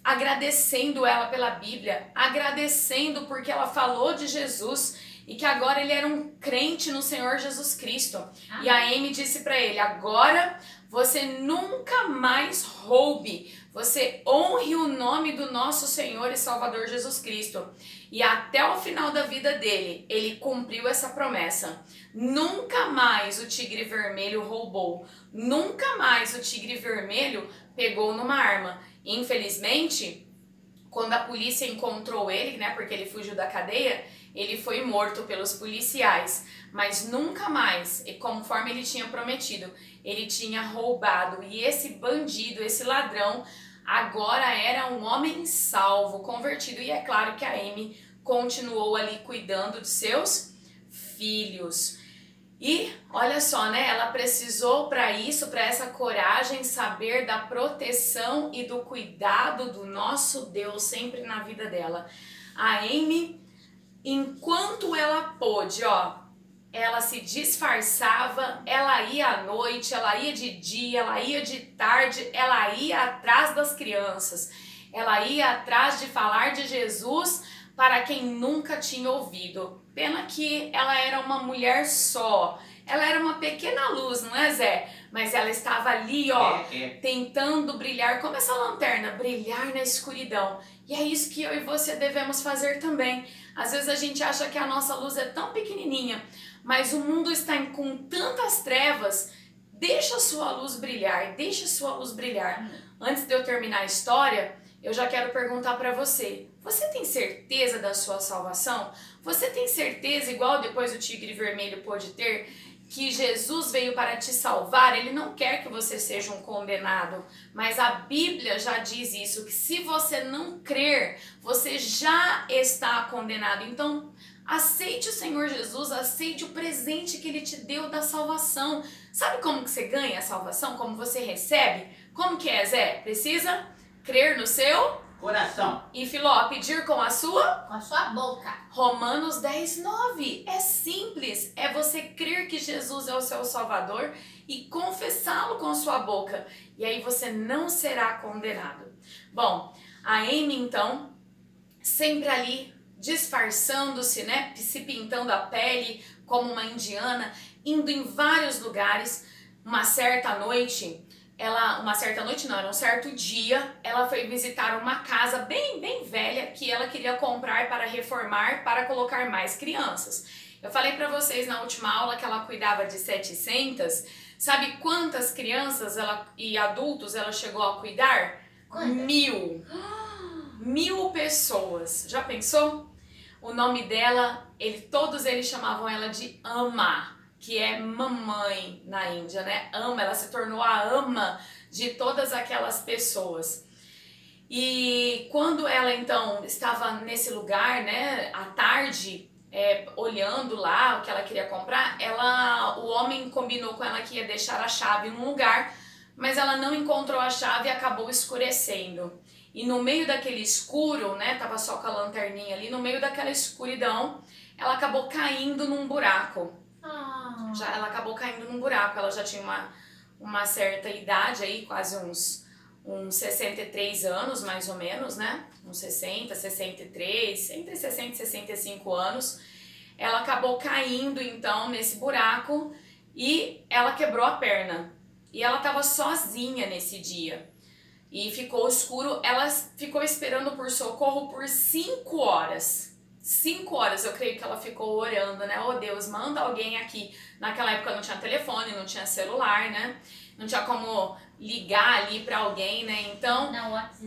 agradecendo ela pela Bíblia, agradecendo porque ela falou de Jesus e que agora ele era um crente no Senhor Jesus Cristo. Ah. E a Amy disse para ele: agora você nunca mais roube, você honre o nome do nosso Senhor e Salvador Jesus Cristo. E até o final da vida dele, ele cumpriu essa promessa. Nunca mais o tigre vermelho roubou, nunca mais o tigre vermelho pegou numa arma. Infelizmente, quando a polícia encontrou ele, né, porque ele fugiu da cadeia, ele foi morto pelos policiais, mas nunca mais, e conforme ele tinha prometido, ele tinha roubado. E esse bandido, esse ladrão, agora era um homem salvo, convertido. E é claro que a Amy continuou ali cuidando de seus filhos. E olha só, né? Ela precisou para isso, para essa coragem, saber da proteção e do cuidado do nosso Deus sempre na vida dela. A Amy, enquanto ela pôde, ó, ela se disfarçava, ela ia à noite, ela ia de dia, ela ia de tarde, ela ia atrás das crianças, ela ia atrás de falar de Jesus para quem nunca tinha ouvido. Pena que ela era uma mulher só, Ela era uma pequena luz, não é, Zé? Mas ela estava ali, ó, tentando brilhar, como essa lanterna, brilhar na escuridão. E é isso que eu e você devemos fazer também. Às vezes a gente acha que a nossa luz é tão pequenininha, mas o mundo está com tantas trevas. Deixa a sua luz brilhar, deixa a sua luz brilhar. Antes de eu terminar a história, eu já quero perguntar para você. Você tem certeza da sua salvação? Você tem certeza, igual depois o tigre vermelho pôde ter, que Jesus veio para te salvar? Ele não quer que você seja um condenado, mas a Bíblia já diz isso, que se você não crer, você já está condenado. Então, aceite o Senhor Jesus, aceite o presente que Ele te deu da salvação. Sabe como que você ganha a salvação? Como você recebe? Como que é, Zé? Precisa crer no seu coração. E Filó, pedir com a sua? Com a sua boca. Romanos 10:9. É simples. É você crer que Jesus é o seu Salvador e confessá-lo com sua boca. E aí você não será condenado. Bom, a Amy então, sempre ali disfarçando-se, né? Se pintando a pele como uma indiana, indo em vários lugares. Uma certa noite... era um certo dia, ela foi visitar uma casa bem velha que ela queria comprar para reformar, para colocar mais crianças. Eu falei para vocês na última aula que ela cuidava de 700, sabe quantas crianças e adultos ela chegou a cuidar? Quantas? 1000. 1000 pessoas. Já pensou? O nome dela, todos eles chamavam ela de Ama, que é mamãe na Índia, né? Ama, ela se tornou a ama de todas aquelas pessoas. E quando ela então estava nesse lugar, né, à tarde, olhando lá o que ela queria comprar, o homem combinou com ela que ia deixar a chave em um lugar, mas ela não encontrou a chave e acabou escurecendo. E no meio daquele escuro, né, tava só com a lanterninha ali, no meio daquela escuridão, ela acabou caindo num buraco. Ela acabou caindo num buraco, ela já tinha uma certa idade aí, quase uns 63 anos mais ou menos, né? Uns 60, 63, entre 60 e 65 anos. Ela acabou caindo então nesse buraco e ela quebrou a perna. E ela estava sozinha nesse dia. E ficou escuro, ela ficou esperando por socorro por 5 horas. 5 horas eu creio que ela ficou orando, né? Oh Deus, manda alguém aqui. Naquela época não tinha telefone, não tinha celular, né? Não tinha como ligar ali pra alguém, né? Então,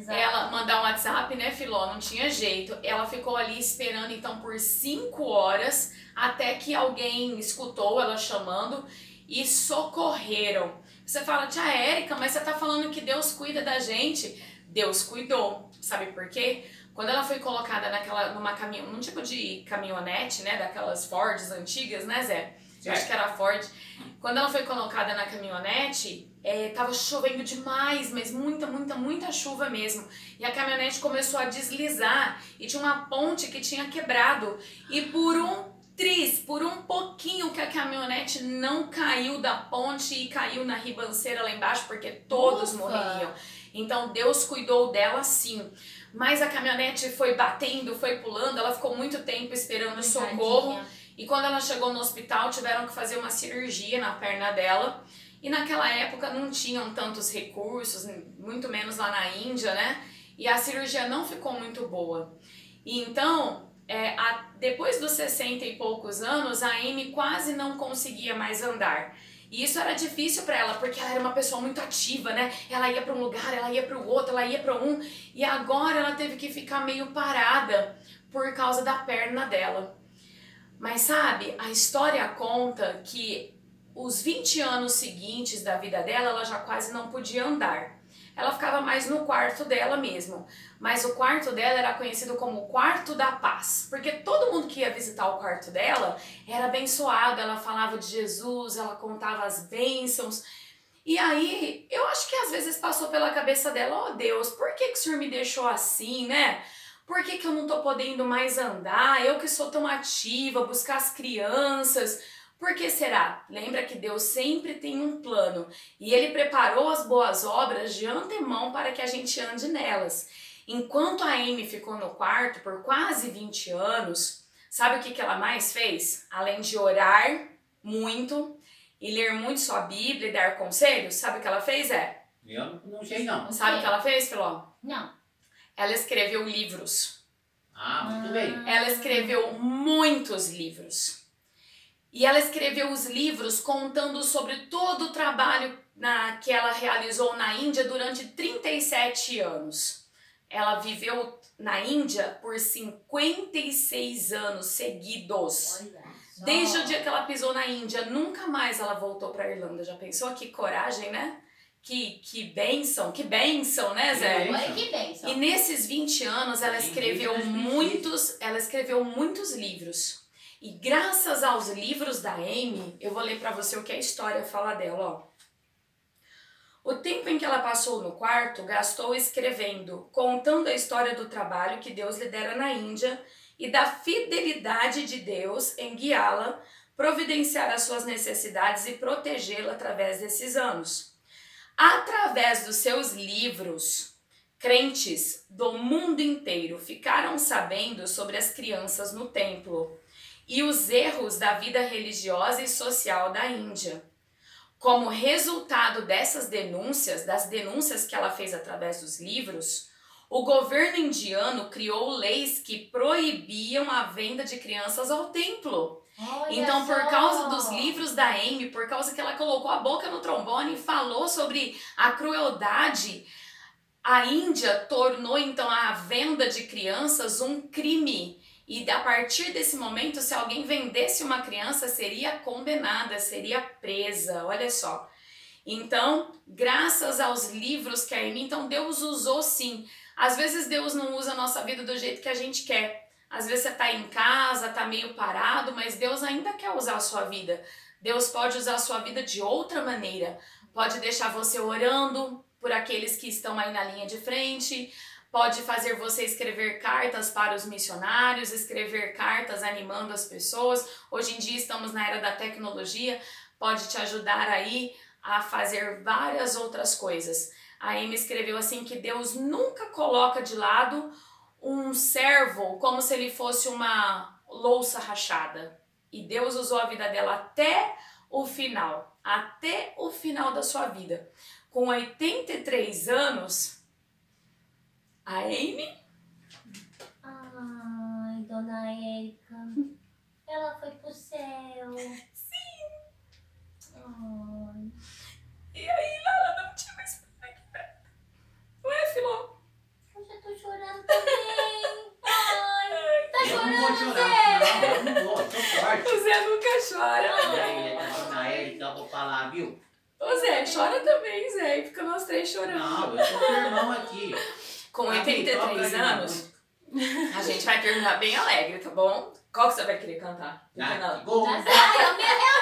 ela mandar um WhatsApp, né, Filó? Não tinha jeito. Ela ficou ali esperando então por 5 horas até que alguém escutou ela chamando e socorreram. Você fala, tia Érica, mas você tá falando que Deus cuida da gente? Deus cuidou. Sabe por quê? Quando ela foi colocada num tipo de caminhonete, né, daquelas Fords antigas, né, Zé? Eu acho que era Ford. Quando ela foi colocada na caminhonete, tava chovendo demais, mas muita chuva mesmo. E a caminhonete começou a deslizar e tinha uma ponte que tinha quebrado. E por um pouquinho que a caminhonete não caiu da ponte e caiu na ribanceira lá embaixo, porque todos morreriam. Então Deus cuidou dela sim. Mas a caminhonete foi batendo, foi pulando, ela ficou muito tempo esperando socorro. E quando ela chegou no hospital, tiveram que fazer uma cirurgia na perna dela. E naquela época não tinham tantos recursos, muito menos lá na Índia, né? E a cirurgia não ficou muito boa. E então, depois dos 60 e poucos anos, a Amy quase não conseguia mais andar. E isso era difícil para ela, porque ela era uma pessoa muito ativa, né? Ela ia para um lugar, ela ia para o outro, ela ia para um. E agora ela teve que ficar meio parada por causa da perna dela. Mas sabe, a história conta que os 20 anos seguintes da vida dela, ela já quase não podia andar. Ela ficava mais no quarto dela mesmo. Mas o quarto dela era conhecido como o quarto da paz. Porque todo mundo que ia visitar o quarto dela era abençoado. Ela falava de Jesus, ela contava as bênçãos. E aí, eu acho que às vezes passou pela cabeça dela, oh Deus, por que o Senhor me deixou assim, né? Por que eu não tô podendo mais andar? Eu que sou tão ativa, buscar as crianças. Por que será? Lembra que Deus sempre tem um plano e Ele preparou as boas obras de antemão para que a gente ande nelas. Enquanto a Amy ficou no quarto por quase 20 anos, sabe o que ela mais fez? Além de orar muito, e ler muito sua Bíblia e dar conselhos, sabe o que ela fez, Eu não sei não. Sabe o que ela fez, Filó? Não. Ela escreveu livros. Ah, muito bem. Ela escreveu muitos livros. E ela escreveu os livros contando sobre todo o trabalho que ela realizou na Índia durante 37 anos. Ela viveu na Índia por 56 anos seguidos. Olha só. Desde o dia que ela pisou na Índia, nunca mais ela voltou para a Irlanda. Já pensou? Que coragem, né? Que bênção, né, Zé? Que Olha que bênção. E nesses 20 anos ela escreveu muitos livros. E graças aos livros da Amy, eu vou ler para você o que a história fala dela, ó. O tempo em que ela passou no quarto, gastou escrevendo, contando a história do trabalho que Deus lhe dera na Índia e da fidelidade de Deus em guiá-la, providenciar as suas necessidades e protegê-la através desses anos. Através dos seus livros, crentes do mundo inteiro ficaram sabendo sobre as crianças no templo e os erros da vida religiosa e social da Índia. Como resultado dessas denúncias, das denúncias que ela fez através dos livros, o governo indiano criou leis que proibiam a venda de crianças ao templo. Olha Então, por só. causa dos livros da Amy, por causa que ela colocou a boca no trombone e falou sobre a crueldade, a Índia tornou então a venda de crianças um crime. E a partir desse momento, se alguém vendesse uma criança, seria condenada, seria presa, olha só. Então, graças aos livros que a Amy, então Deus usou sim. Às vezes Deus não usa a nossa vida do jeito que a gente quer. Às vezes você está em casa, está meio parado, mas Deus ainda quer usar a sua vida. Deus pode usar a sua vida de outra maneira. Pode deixar você orando por aqueles que estão aí na linha de frente. Pode fazer você escrever cartas para os missionários, escrever cartas animando as pessoas. Hoje em dia estamos na era da tecnologia, pode te ajudar aí a fazer várias outras coisas. A Amy escreveu assim que Deus nunca coloca de lado um servo como se ele fosse uma louça rachada. E Deus usou a vida dela até o final da sua vida. Com 83 anos... A Amy? Ai, dona Érica. Ela foi pro céu. Sim. Ai. E aí ela não tinha mais pra aqui perto. Não é, Filó? Eu já tô chorando também. Ai, tá Eu não vou chorando, chorar. Zé? Não, eu não vou, tô forte. O Zé nunca chora. E aí, dona Érica, eu vou falar, viu? Ô Zé, chora também, Zé. E fica nós três chorando. Não, eu sou seu irmão aqui. Com 83 anos, a gente vai terminar bem alegre, tá bom? Qual que você vai querer cantar? Ah, gol. Já sei, é a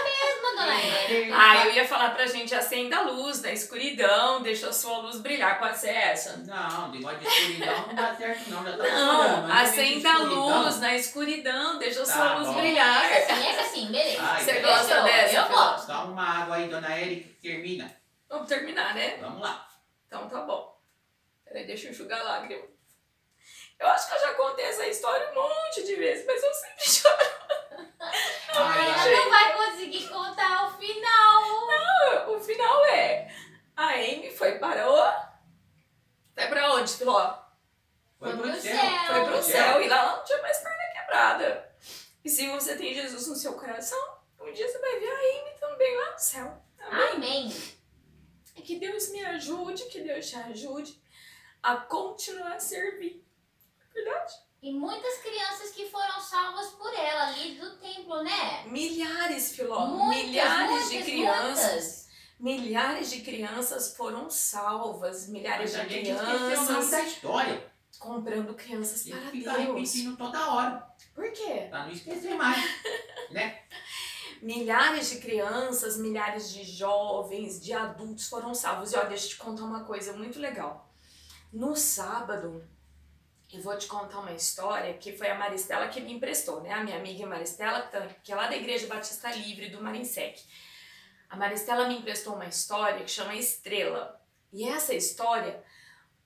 mesma, dona Érica. Eu ia falar pra gente acenda a luz na escuridão, deixa a sua luz brilhar. Pode ser essa? Não, negócio de escuridão não dá certo não, já tá Não, chorando, mas acenda a escuridão. luz na escuridão, deixa a Tá sua luz bom. brilhar. Essa sim, beleza. Ai, Você beleza. gosta dessa? Eu Filó? gosto. Toma uma água aí, dona Érica, que termina. Vamos terminar, né? Vamos lá. Então tá bom. Peraí, deixa eu enxugar a lágrima. Eu acho que eu já contei essa história um monte de vezes, mas eu sempre choro. Ai, Ela não vai conseguir contar o final. O final é... A Amy foi para o... Vai pra onde, Filó? Foi Foi pro pro céu. céu. Foi pro céu e lá ela não tinha mais perna quebrada. E se você tem Jesus no seu coração, um dia você vai ver a Amy também lá no céu. Amém? Amém. E que Deus me ajude, que Deus te ajude a continuar a servir. Verdade? E muitas crianças que foram salvas por ela ali do templo, né? Milhares, Filó. Muitas, milhares de muitas, crianças. muitas. Milhares de crianças foram salvas. Milhares Mas a de gente esqueceu o nome crianças da história. comprando crianças Tem para que ficar Deus. repetindo toda hora, Por quê? pra não esquecer mais, né? Milhares de crianças, milhares de jovens, de adultos foram salvos. E olha, deixa eu te contar uma coisa muito legal. No sábado, eu vou te contar uma história que foi a Maristela que me emprestou, né? A minha amiga Maristela, que é lá da Igreja Batista Livre do Marinsec. A Maristela me emprestou uma história que chama Estrela. E essa história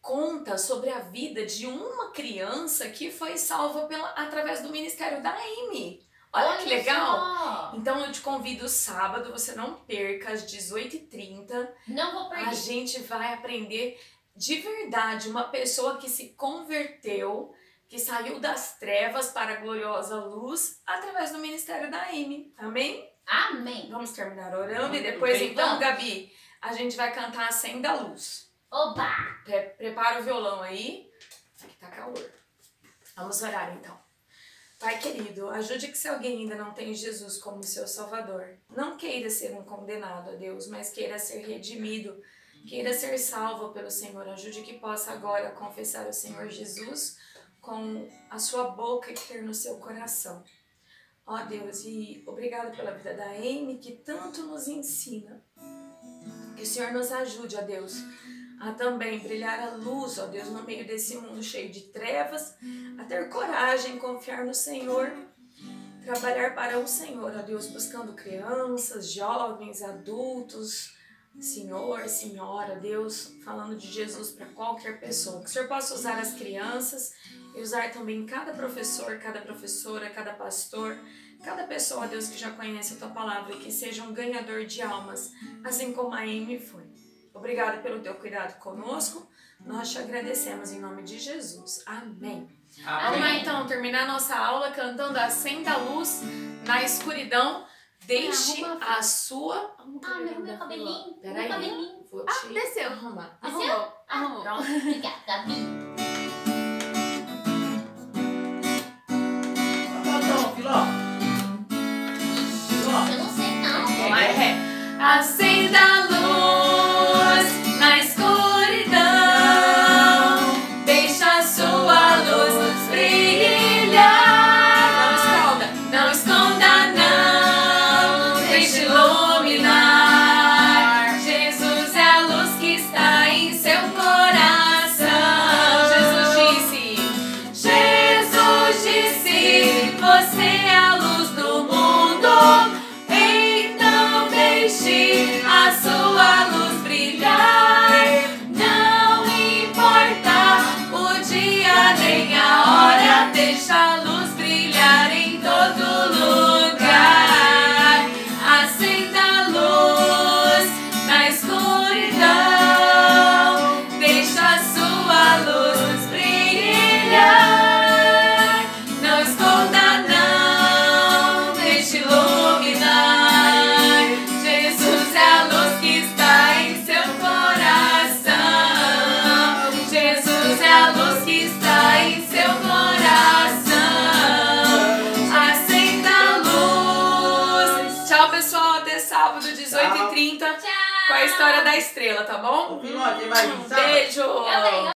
conta sobre a vida de uma criança que foi salva através do ministério da Amy. Olha que legal! Só. Então eu te convido sábado, você não perca, às 18h30. Não vou perder. A gente vai aprender de verdade uma pessoa que se converteu, que saiu das trevas para a gloriosa luz através do ministério da Amy. Amém? Amém. Vamos terminar orando e depois então, Gabi, a gente vai cantar Acenda a Luz. Oba! Prepara o violão aí, que tá calor. Vamos orar então. Pai querido, ajude que se alguém ainda não tem Jesus como seu Salvador, não queira ser um condenado a Deus, mas queira ser redimido, queira ser salvo pelo Senhor. Ajude que possa agora confessar o Senhor Jesus com a sua boca e crer no seu coração. Ó Deus, e obrigado pela vida da Amy, que tanto nos ensina. Que o Senhor nos ajude, ó Deus, a também brilhar a luz, ó Deus, no meio desse mundo cheio de trevas, a ter coragem, confiar no Senhor, trabalhar para o Senhor, ó Deus, buscando crianças, jovens, adultos, Senhor, Senhora, Deus, falando de Jesus para qualquer pessoa. Que o Senhor possa usar as crianças e usar também cada professor, cada professora, cada pastor, cada pessoa, Deus, que já conhece a Tua Palavra, que seja um ganhador de almas, assim como a Amy foi. Obrigada pelo Teu cuidado conosco, nós te agradecemos em nome de Jesus. Amém. Vamos lá então, terminar nossa aula cantando Acenda a Luz na escuridão, deixe a sua... meu cabelinho. Peraí, vou te Desceu. arrumar. Arrumou. Pronto, obrigada, Gabi. Filó. Eu não sei não. Vai, ré. Acenda a luz na escuridão, deixa a sua luz brilhar. Não esconda, não, deixe iluminar. Jesus é a luz que está em seu coração. Jesus disse, você é a luz do mundo. Então deixe a sua luz brilhar. Não importa o dia nem a hora, deixa a luz brilhar em todo lugar. Acenda a luz na escuridão, deixa a sua luz brilhar. Não esconda, não, deixe iluminar. Jesus é a luz que está em seu coração. Jesus é a luz que está em seu coração. Acenda a luz. Tchau, pessoal. Até sábado, 18h30, com a história da estrela, tá bom? Filó, tem mais um sábado? Beijo.